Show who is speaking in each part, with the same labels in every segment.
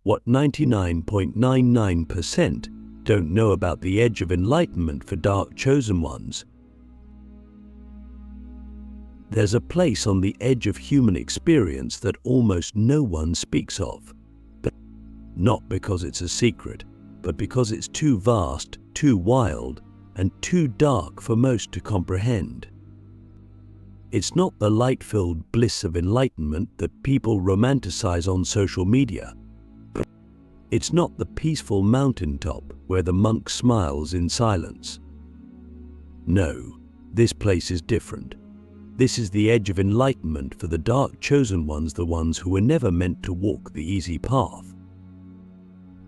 Speaker 1: What 99.99% don't know about the edge of enlightenment for dark chosen ones. There's a place on the edge of human experience that almost no one speaks of. But not because it's a secret, but because it's too vast, too wild, and too dark for most to comprehend. It's not the light-filled bliss of enlightenment that people romanticize on social media. It's not the peaceful mountaintop where the monk smiles in silence. No, this place is different. This is the edge of enlightenment for the dark chosen ones, the ones who were never meant to walk the easy path.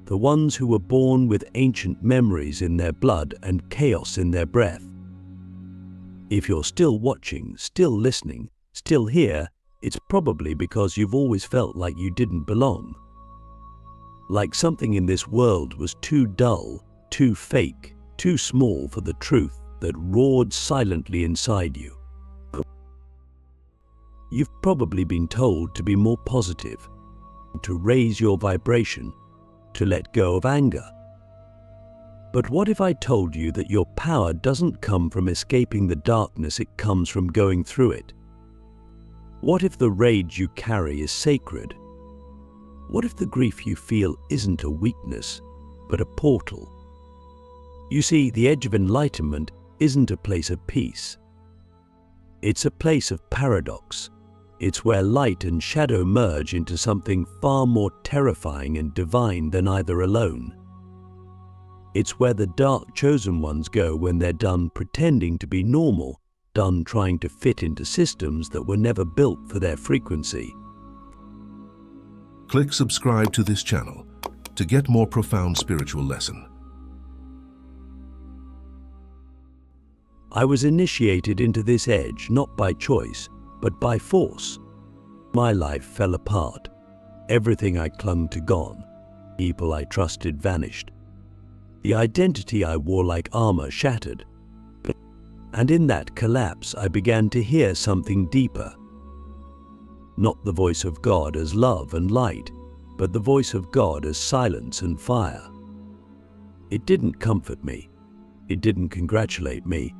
Speaker 1: The ones who were born with ancient memories in their blood and chaos in their breath. If you're still watching, still listening, still here, it's probably because you've always felt like you didn't belong. Like something in this world was too dull, too fake, too small for the truth that roared silently inside you. You've probably been told to be more positive, to raise your vibration, to let go of anger. But what if I told you that your power doesn't come from escaping the darkness, it comes from going through it? What if the rage you carry is sacred? What if the grief you feel isn't a weakness, but a portal? You see, the edge of enlightenment isn't a place of peace. It's a place of paradox. It's where light and shadow merge into something far more terrifying and divine than either alone. It's where the dark chosen ones go when they're done pretending to be normal, done trying to fit into systems that were never built for their frequency.
Speaker 2: Click subscribe to this channel to get more profound spiritual lesson.
Speaker 1: I was initiated into this edge not by choice, but by force. My life fell apart. Everything I clung to gone. People I trusted vanished. The identity I wore like armor shattered. And in that collapse, I began to hear something deeper. Not the voice of God as love and light, but the voice of God as silence and fire. It didn't comfort me. It didn't congratulate me.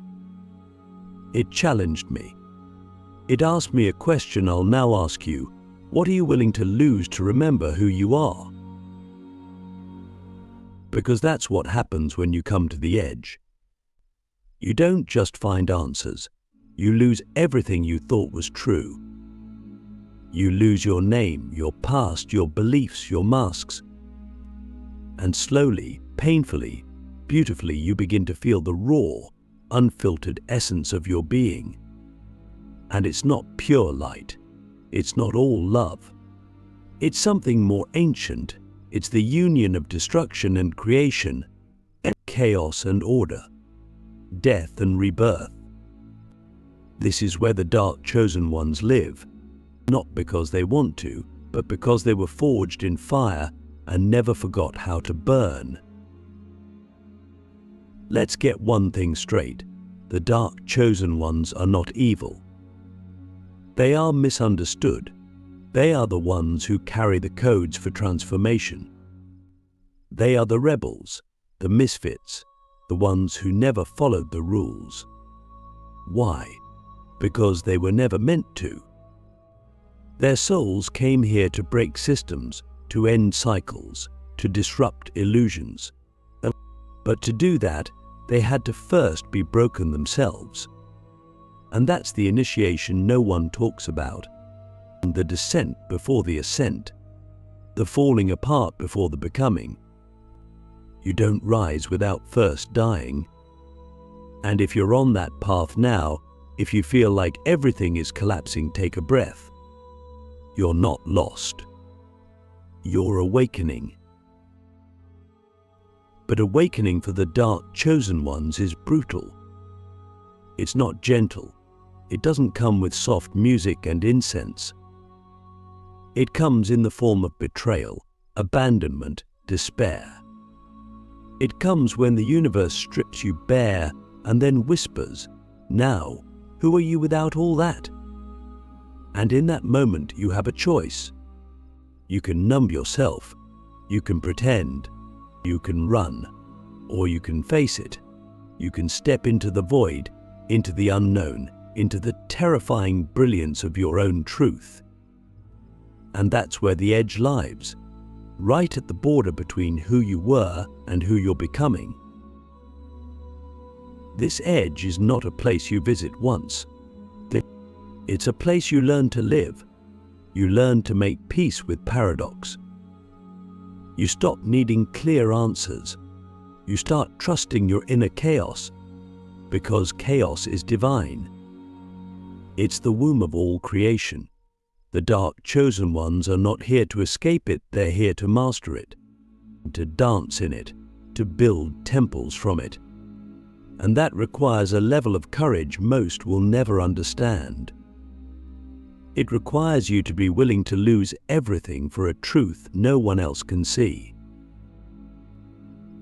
Speaker 1: It challenged me. It asked me a question I'll now ask you. What are you willing to lose to remember who you are? Because that's what happens when you come to the edge. You don't just find answers. You lose everything you thought was true. You lose your name, your past, your beliefs, your masks. And slowly, painfully, beautifully, you begin to feel the raw, unfiltered essence of your being. And it's not pure light. It's not all love. It's something more ancient. It's the union of destruction and creation, chaos and order, death and rebirth. This is where the dark chosen ones live, not because they want to, but because they were forged in fire and never forgot how to burn. Let's get one thing straight. The dark chosen ones are not evil. They are misunderstood. They are the ones who carry the codes for transformation. They are the rebels, the misfits, the ones who never followed the rules. Why? Because they were never meant to. Their souls came here to break systems, to end cycles, to disrupt illusions. But to do that, they had to first be broken themselves. And that's the initiation no one talks about. The descent before the ascent. The falling apart before the becoming. You don't rise without first dying. And if you're on that path now, if you feel like everything is collapsing, take a breath. You're not lost. You're awakening. But awakening for the dark chosen ones is brutal. It's not gentle. It doesn't come with soft music and incense. It comes in the form of betrayal, abandonment, despair. It comes when the universe strips you bare and then whispers, "Now, who are you without all that?" And in that moment you have a choice. You can numb yourself. You can pretend, you can run, or you can face it. You can step into the void, into the unknown, into the terrifying brilliance of your own truth. And that's where the edge lies, right at the border between who you were and who you're becoming. This edge is not a place you visit once. It's a place you learn to live. You learn to make peace with paradox. You stop needing clear answers. You start trusting your inner chaos, because chaos is divine. It's the womb of all creation. The dark chosen ones are not here to escape it, they're here to master it, to dance in it, to build temples from it. And that requires a level of courage most will never understand. It requires you to be willing to lose everything for a truth no one else can see.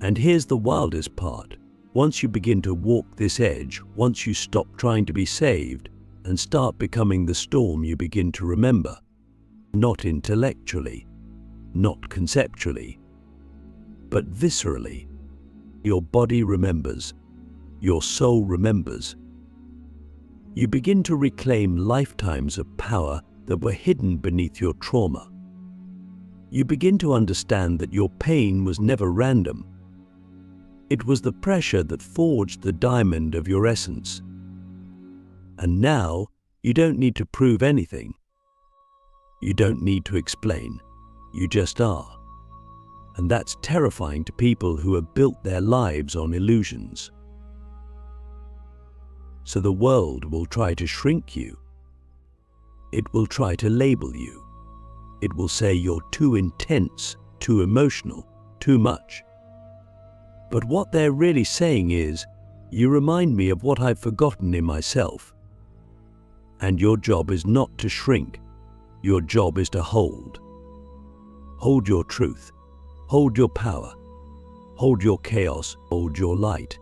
Speaker 1: And here's the wildest part. Once you begin to walk this edge, once you stop trying to be saved and start becoming the storm you begin to remember, not intellectually, not conceptually, but viscerally, your body remembers, your soul remembers. You begin to reclaim lifetimes of power that were hidden beneath your trauma. You begin to understand that your pain was never random. It was the pressure that forged the diamond of your essence. And now, you don't need to prove anything. You don't need to explain. You just are. And that's terrifying to people who have built their lives on illusions. So the world will try to shrink you. It will try to label you. It will say you're too intense, too emotional, too much. But what they're really saying is, you remind me of what I've forgotten in myself. And your job is not to shrink. Your job is to hold. Hold your truth. Hold your power. Hold your chaos. Hold your light.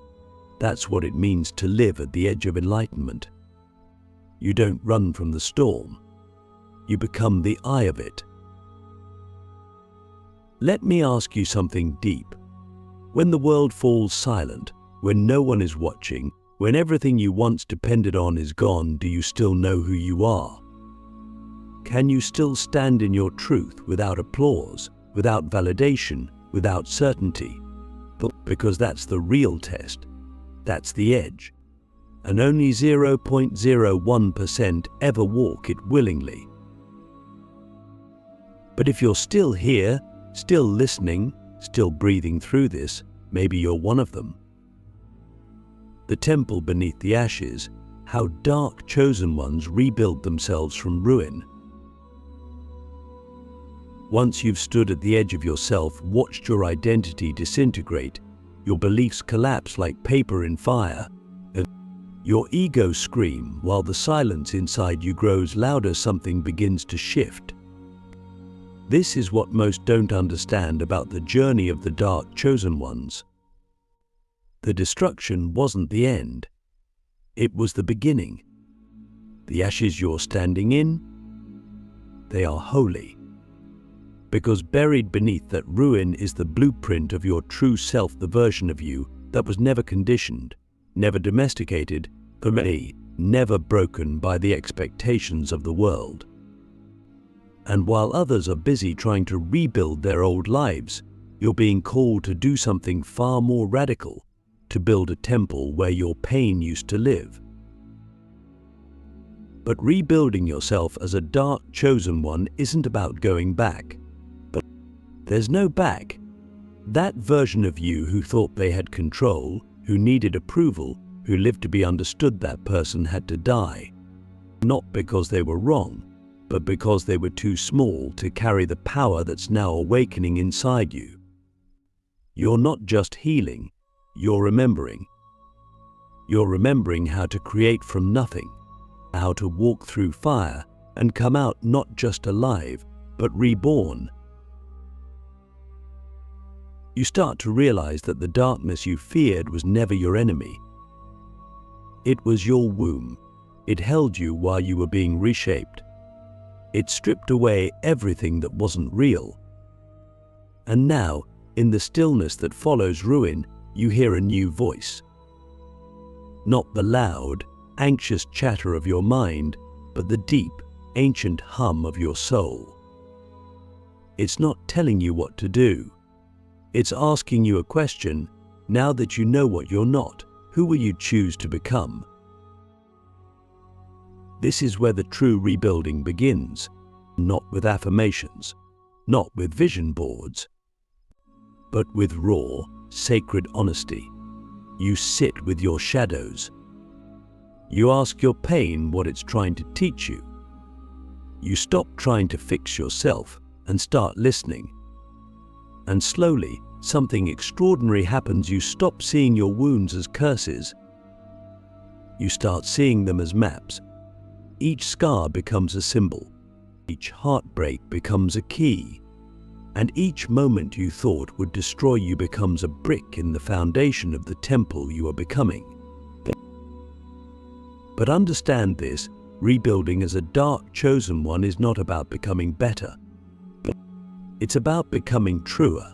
Speaker 1: That's what it means to live at the edge of enlightenment. You don't run from the storm. You become the eye of it. Let me ask you something deep. When the world falls silent, when no one is watching, when everything you once depended on is gone, do you still know who you are? Can you still stand in your truth without applause, without validation, without certainty? Because that's the real test. That's the edge. And only 0.01% ever walk it willingly. But if you're still here, still listening, still breathing through this, maybe you're one of them. The temple beneath the ashes, how dark chosen ones rebuild themselves from ruin. Once you've stood at the edge of yourself, watched your identity disintegrate, your beliefs collapse like paper in fire, your ego scream while the silence inside you grows louder, something begins to shift. This is what most don't understand about the journey of the dark chosen ones. The destruction wasn't the end. It was the beginning. The ashes you're standing in, they are holy. Because buried beneath that ruin is the blueprint of your true self, the version of you that was never conditioned, never domesticated, for me, never broken by the expectations of the world. And while others are busy trying to rebuild their old lives, you're being called to do something far more radical, to build a temple where your pain used to live. But rebuilding yourself as a dark chosen one isn't about going back. But there's no back. That version of you who thought they had control, who needed approval, who lived to be understood, that person had to die. Not because they were wrong, but because they were too small to carry the power that's now awakening inside you. You're not just healing, you're remembering. You're remembering how to create from nothing, how to walk through fire and come out not just alive, but reborn. You start to realize that the darkness you feared was never your enemy. It was your womb. It held you while you were being reshaped. It stripped away everything that wasn't real. And now, in the stillness that follows ruin, you hear a new voice. Not the loud, anxious chatter of your mind, but the deep, ancient hum of your soul. It's not telling you what to do. It's asking you a question. Now that you know what you're not, who will you choose to become? This is where the true rebuilding begins, not with affirmations, not with vision boards, but with raw, sacred honesty. You sit with your shadows. You ask your pain what it's trying to teach you. You stop trying to fix yourself and start listening. And slowly, something extraordinary happens. You stop seeing your wounds as curses. You start seeing them as maps. Each scar becomes a symbol. Each heartbreak becomes a key. And each moment you thought would destroy you becomes a brick in the foundation of the temple you are becoming. But understand this, rebuilding as a dark chosen one is not about becoming better. It's about becoming truer.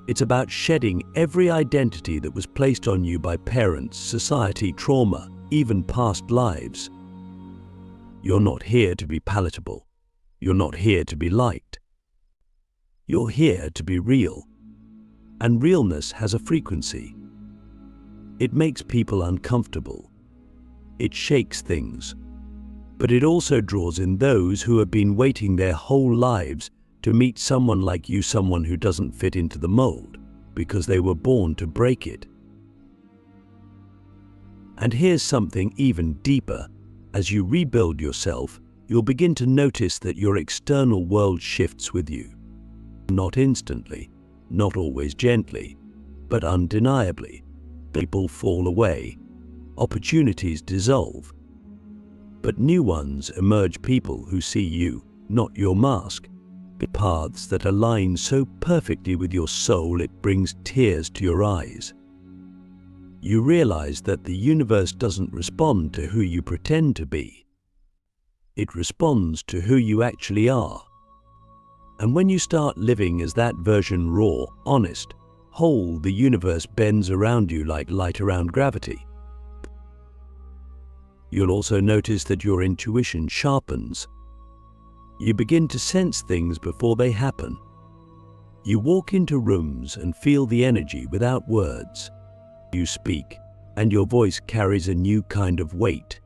Speaker 1: It's about shedding every identity that was placed on you by parents, society, trauma, even past lives. You're not here to be palatable. You're not here to be liked. You're here to be real. And realness has a frequency. It makes people uncomfortable. It shakes things. But it also draws in those who have been waiting their whole lives to meet someone like you, someone who doesn't fit into the mold, because they were born to break it. And here's something even deeper. As you rebuild yourself, you'll begin to notice that your external world shifts with you. Not instantly, not always gently, but undeniably. People fall away, opportunities dissolve, but new ones emerge, people who see you, not your mask. Paths that align so perfectly with your soul it brings tears to your eyes. You realize that the universe doesn't respond to who you pretend to be. It responds to who you actually are. And when you start living as that version, raw, honest, whole, the universe bends around you like light around gravity. You'll also notice that your intuition sharpens. You begin to sense things before they happen. You walk into rooms and feel the energy without words. You speak, and your voice carries a new kind of weight.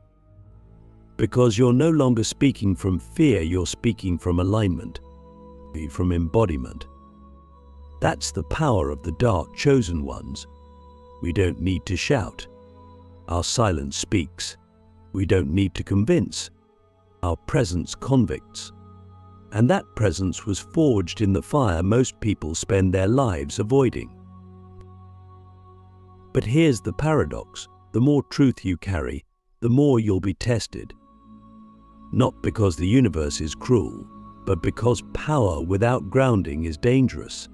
Speaker 1: Because you're no longer speaking from fear, you're speaking from alignment, from embodiment. That's the power of the dark chosen ones. We don't need to shout. Our silence speaks. We don't need to convince. Our presence convicts. And that presence was forged in the fire most people spend their lives avoiding. But here's the paradox. The more truth you carry, the more you'll be tested. Not because the universe is cruel, but because power without grounding is dangerous.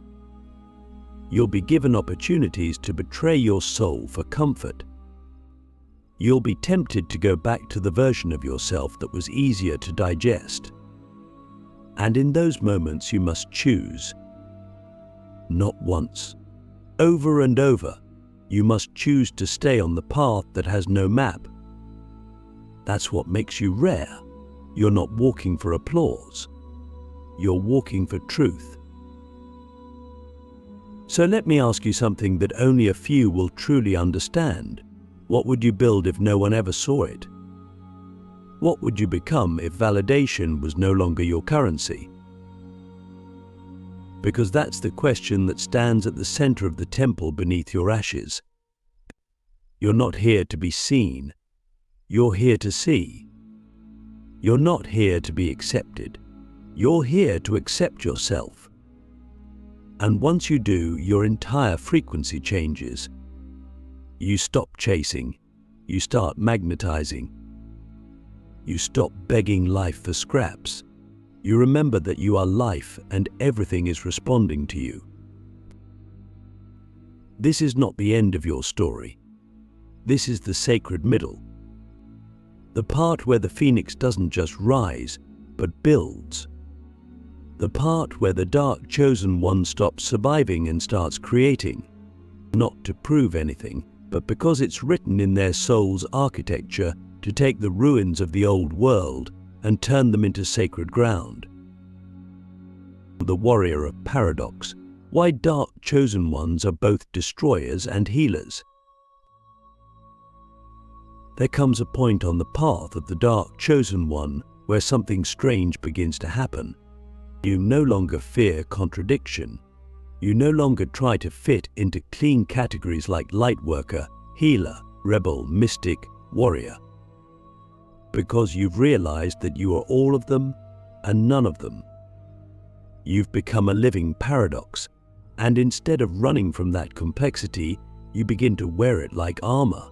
Speaker 1: You'll be given opportunities to betray your soul for comfort. You'll be tempted to go back to the version of yourself that was easier to digest. And in those moments you must choose. Not once, over and over, you must choose to stay on the path that has no map. That's what makes you rare. You're not walking for applause. You're walking for truth. So let me ask you something that only a few will truly understand. What would you build if no one ever saw it? What would you become if validation was no longer your currency? Because that's the question that stands at the center of the temple beneath your ashes. You're not here to be seen. You're here to see. You're not here to be accepted. You're here to accept yourself. And once you do, your entire frequency changes. You stop chasing. You start magnetizing. You stop begging life for scraps. You remember that you are life and everything is responding to you. This is not the end of your story. This is the sacred middle. The part where the phoenix doesn't just rise, but builds. The part where the dark chosen one stops surviving and starts creating, not to prove anything, but because it's written in their soul's architecture to take the ruins of the old world and turn them into sacred ground. The warrior of paradox, why dark chosen ones are both destroyers and healers. There comes a point on the path of the dark chosen one where something strange begins to happen. You no longer fear contradiction. You no longer try to fit into clean categories like lightworker, healer, rebel, mystic, warrior. Because you've realized that you are all of them and none of them. You've become a living paradox, and instead of running from that complexity, you begin to wear it like armor.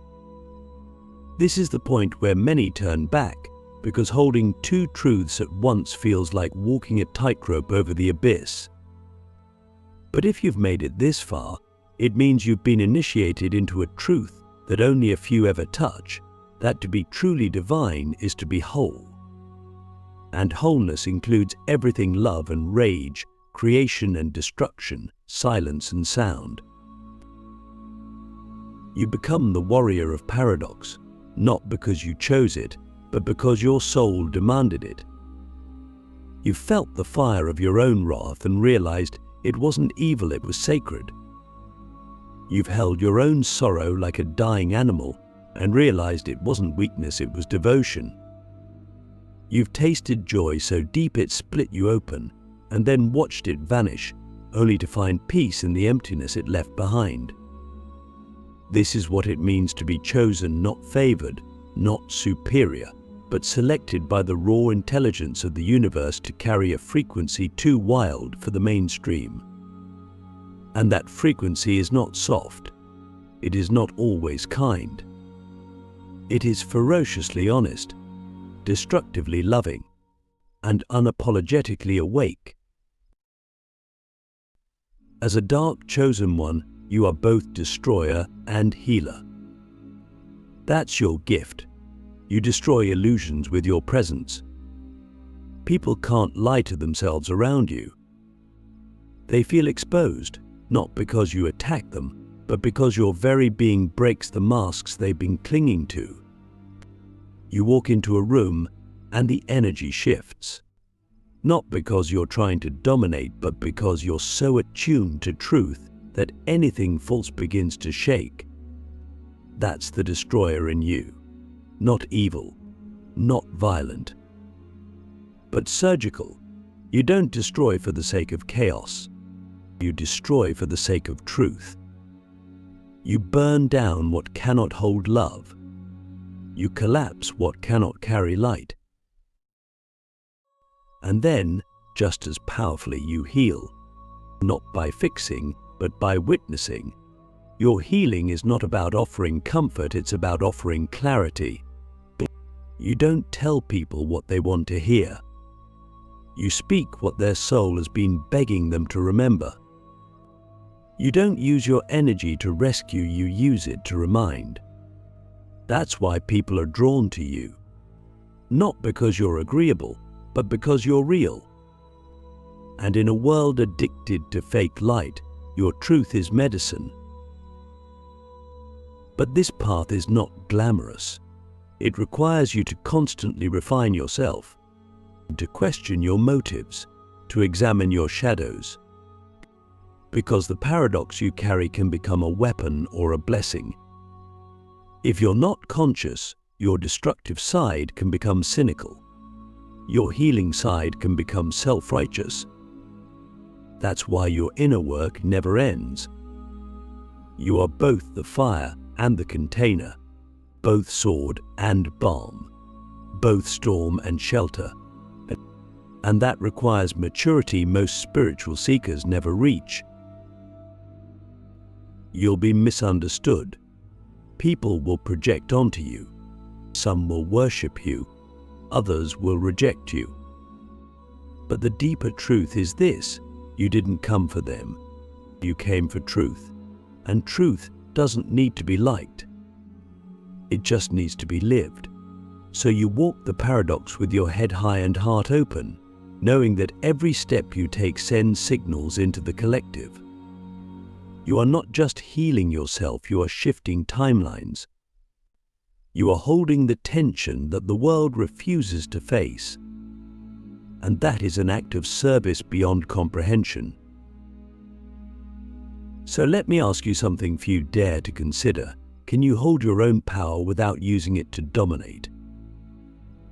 Speaker 1: This is the point where many turn back, because holding two truths at once feels like walking a tightrope over the abyss. But if you've made it this far, it means you've been initiated into a truth that only a few ever touch, that to be truly divine is to be whole. And wholeness includes everything: love and rage, creation and destruction, silence and sound. You become the warrior of paradox, not because you chose it, but because your soul demanded it. You felt the fire of your own wrath and realized it wasn't evil, it was sacred. You've held your own sorrow like a dying animal and realized it wasn't weakness, it was devotion. You've tasted joy so deep it split you open and then watched it vanish, only to find peace in the emptiness it left behind. This is what it means to be chosen, not favored, not superior, but selected by the raw intelligence of the universe to carry a frequency too wild for the mainstream. And that frequency is not soft. It is not always kind. It is ferociously honest, destructively loving, and unapologetically awake. As a dark chosen one, you are both destroyer and healer. That's your gift. You destroy illusions with your presence. People can't lie to themselves around you. They feel exposed, not because you attack them, but because your very being breaks the masks they've been clinging to. You walk into a room and the energy shifts. Not because you're trying to dominate, but because you're so attuned to truth that anything false begins to shake. That's the destroyer in you. Not evil, not violent, but surgical. You don't destroy for the sake of chaos. You destroy for the sake of truth. You burn down what cannot hold love. You collapse what cannot carry light. And then, just as powerfully, you heal, not by fixing, but by witnessing. Your healing is not about offering comfort, it's about offering clarity. You don't tell people what they want to hear. You speak what their soul has been begging them to remember. You don't use your energy to rescue, you use it to remind. That's why people are drawn to you. Not because you're agreeable, but because you're real. And in a world addicted to fake light, your truth is medicine. But this path is not glamorous. It requires you to constantly refine yourself, to question your motives, to examine your shadows. Because the paradox you carry can become a weapon or a blessing. If you're not conscious, your destructive side can become cynical. Your healing side can become self-righteous. That's why your inner work never ends. You are both the fire and the container, both sword and balm, both storm and shelter. And that requires maturity most spiritual seekers never reach. You'll be misunderstood. People will project onto you. Some will worship you, others will reject you. But the deeper truth is this: you didn't come for them. You came for truth. And truth doesn't need to be liked. It just needs to be lived. So you walk the paradox with your head high and heart open, knowing that every step you take sends signals into the collective. You are not just healing yourself, you are shifting timelines. You are holding the tension that the world refuses to face. And that is an act of service beyond comprehension. So let me ask you something few dare to consider. Can you hold your own power without using it to dominate?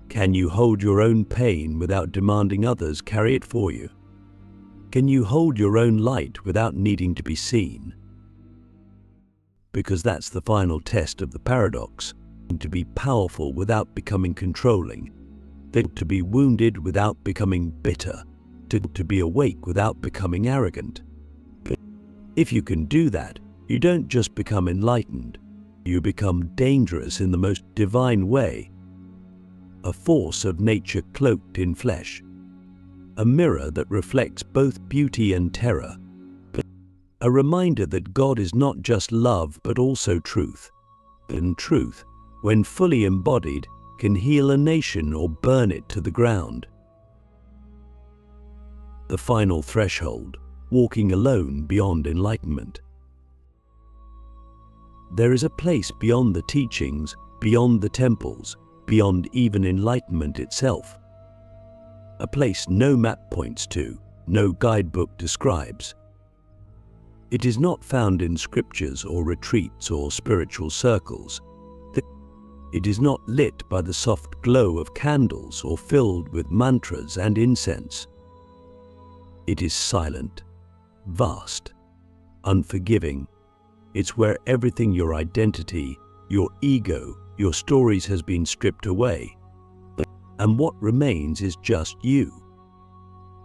Speaker 1: Can you hold your own pain without demanding others carry it for you? Can you hold your own light without needing to be seen? Because that's the final test of the paradox. To be powerful without becoming controlling. To be wounded without becoming bitter. To be awake without becoming arrogant. If you can do that, you don't just become enlightened. You become dangerous in the most divine way. A force of nature cloaked in flesh. A mirror that reflects both beauty and terror. A reminder that God is not just love but also truth. And truth, when fully embodied, can heal a nation or burn it to the ground. The final threshold, walking alone beyond enlightenment. There is a place beyond the teachings, beyond the temples, beyond even enlightenment itself. A place no map points to, no guidebook describes. It is not found in scriptures or retreats or spiritual circles. It is not lit by the soft glow of candles or filled with mantras and incense. It is silent, vast, unforgiving. It's where everything, your identity, your ego, your stories has been stripped away. And what remains is just you.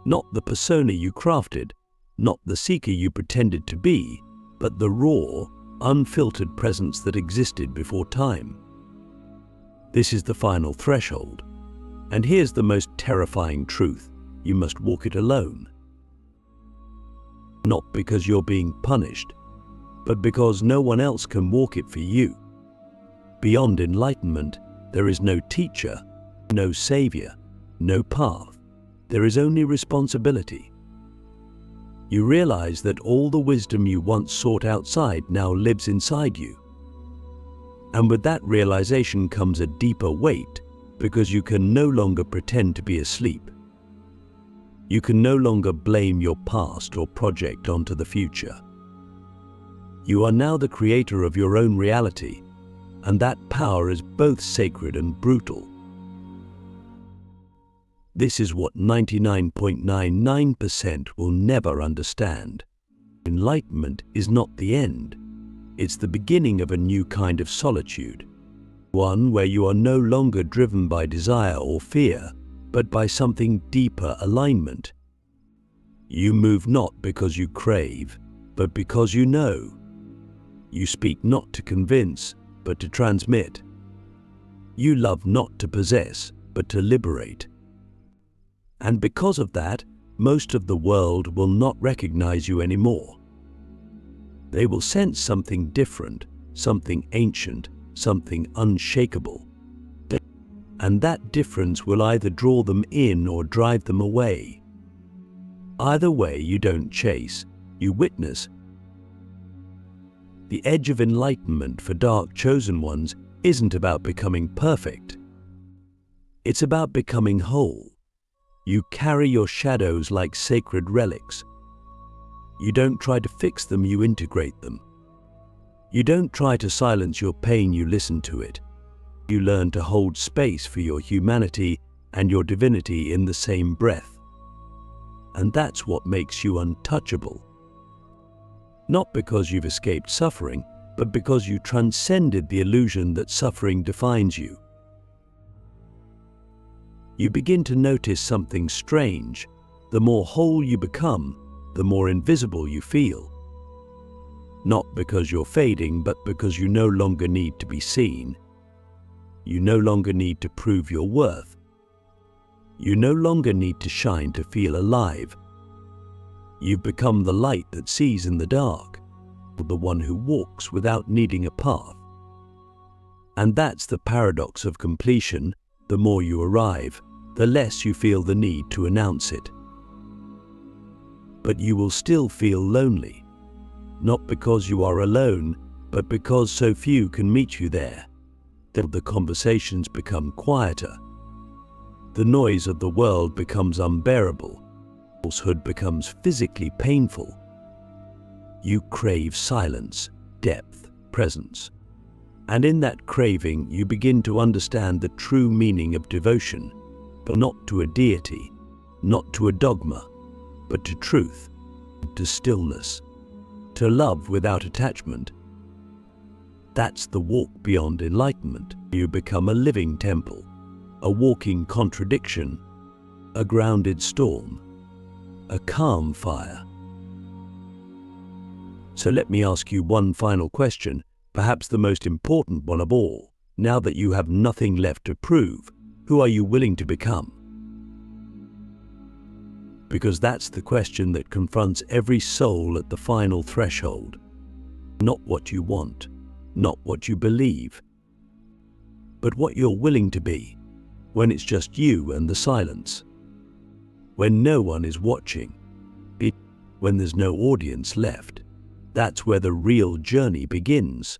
Speaker 1: Not the persona you crafted, not the seeker you pretended to be, but the raw, unfiltered presence that existed before time. This is the final threshold. And here's the most terrifying truth. You must walk it alone. Not because you're being punished, but because no one else can walk it for you. Beyond enlightenment, there is no teacher, no savior, no path. There is only responsibility. You realize that all the wisdom you once sought outside now lives inside you. And with that realization comes a deeper weight, because you can no longer pretend to be asleep. You can no longer blame your past or project onto the future. You are now the creator of your own reality, and that power is both sacred and brutal. This is what 99.99% will never understand. Enlightenment is not the end. It's the beginning of a new kind of solitude. One where you are no longer driven by desire or fear, but by something deeper, alignment. You move not because you crave, but because you know. You speak not to convince, but to transmit. You love not to possess, but to liberate. And because of that, most of the world will not recognize you anymore. They will sense something different, something ancient, something unshakable. And that difference will either draw them in or drive them away. Either way, you don't chase, you witness. The edge of enlightenment for dark chosen ones isn't about becoming perfect. It's about becoming whole. You carry your shadows like sacred relics. You don't try to fix them, you integrate them. You don't try to silence your pain, you listen to it. You learn to hold space for your humanity and your divinity in the same breath. And that's what makes you untouchable. Not because you've escaped suffering, but because you transcended the illusion that suffering defines you. You begin to notice something strange. The more whole you become, the more invisible you feel. Not because you're fading, but because you no longer need to be seen. You no longer need to prove your worth. You no longer need to shine to feel alive. You've become the light that sees in the dark, the one who walks without needing a path. And that's the paradox of completion. The more you arrive, the less you feel the need to announce it. But you will still feel lonely, not because you are alone, but because so few can meet you there. Then the conversations become quieter. The noise of the world becomes unbearable. Falsehood becomes physically painful. You crave silence, depth, presence. And in that craving, you begin to understand the true meaning of devotion, but not to a deity, not to a dogma, but to truth, to stillness, to love without attachment. That's the walk beyond enlightenment. You become a living temple, a walking contradiction, a grounded storm, a calm fire. So let me ask you one final question, perhaps the most important one of all. Now that you have nothing left to prove, who are you willing to become? Because that's the question that confronts every soul at the final threshold. Not what you want, not what you believe, but what you're willing to be when it's just you and the silence. When no one is watching, when there's no audience left, that's where the real journey begins.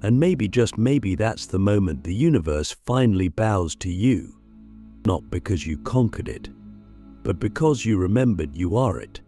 Speaker 1: And maybe, just maybe, that's the moment the universe finally bows to you, not because you conquered it, but because you remembered you are it.